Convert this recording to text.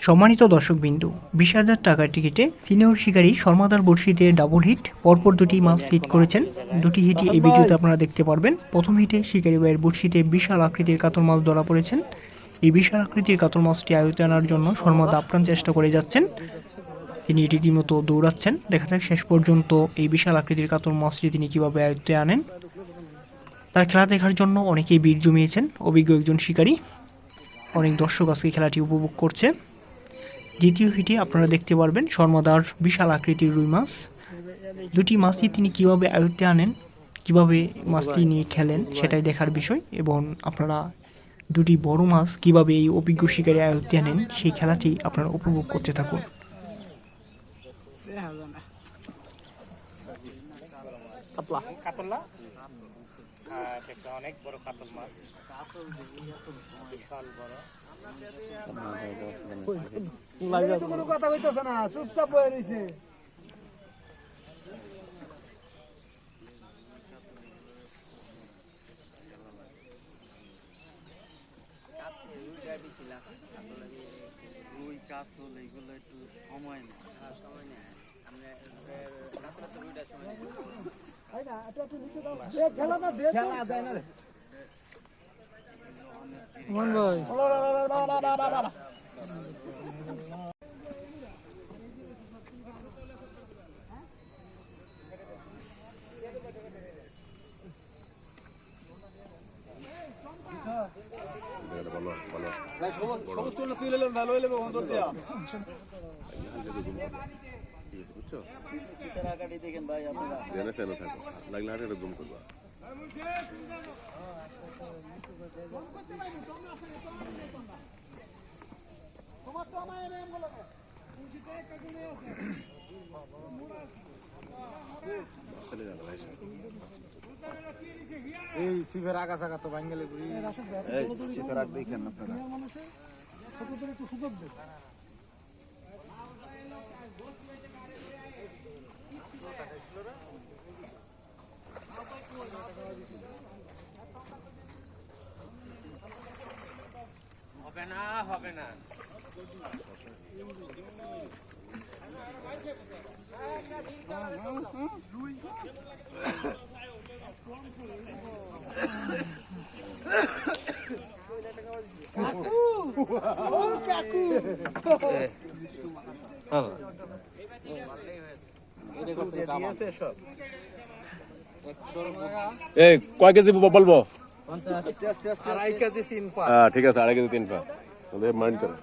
সম্মানিত দর্শকবিন্দু, 20,000 টাকার টিকিটে সিনিয়র শিকারী শর্মাদার বড়শিতে ডাবল হিট, পরপর দুটি মাছ হিট করেছেন। দুটি হিটই এই ভিডিওতে আপনারা দেখতে পারবেন। প্রথম হিটে শিকারী ভাইয়ের বড়শিতে বিশাল আকৃতির কাতল মাছ ধরা পড়েছেন। এই বিশাল আকৃতির কাতল মাছটি আয়ত্তে আনার জন্য শর্মাদা আপ্রাণ চেষ্টা করে যাচ্ছেন। তিনি রীতিমতো দৌড়াচ্ছেন। দেখা যাক শেষ পর্যন্ত এই বিশাল আকৃতির কাতল মাছটি তিনি কিভাবে আয়ত্তে আনেন। তার খেলা দেখার জন্য অনেকেই ভিড় জমিয়েছেন। অভিজ্ঞ একজন শিকারী, অনেক দর্শক আজকে খেলাটি উপভোগ করছে। দ্বিতীয় হিটে আপনারা দেখতে পারবেন শর্মাদার বিশাল আকৃতির রুই মাছ। দুটি মাছই তিনি কিভাবে আয়ত্তে আনেন, কিভাবে মাছটি নিয়ে খেলেন সেটাই দেখার বিষয়। এবং আপনারা দুটি বড় মাছ কিভাবে এই অভিজ্ঞ শিকারী আয়ত্তে আনেন সেই খেলাটি আপনারা উপভোগ করতে থাকুন। অনেক বড় কাতল মাছ, বিশাল বড়। কোনো কথা হইতেছে না, চুপচাপ বয়ে রয়েছে। রুই কাতল এইগুলো একটু সময় নেয়, সময় নেয়। দেখেন ভাই আপনারা লাগলে হাতে এরকম করবা। এই শিবের আগাছা তো ভাঙ্গেলে শিখর আগ দেখেন আপনারা। একটু সুযোগ দেন। হবে না, হবে না। এই কয় কেজি বলবো? 2.5 কেজি 3 পা। ঠিক আছে, 2.5 কেজি 3 পা। মাইন্ড করে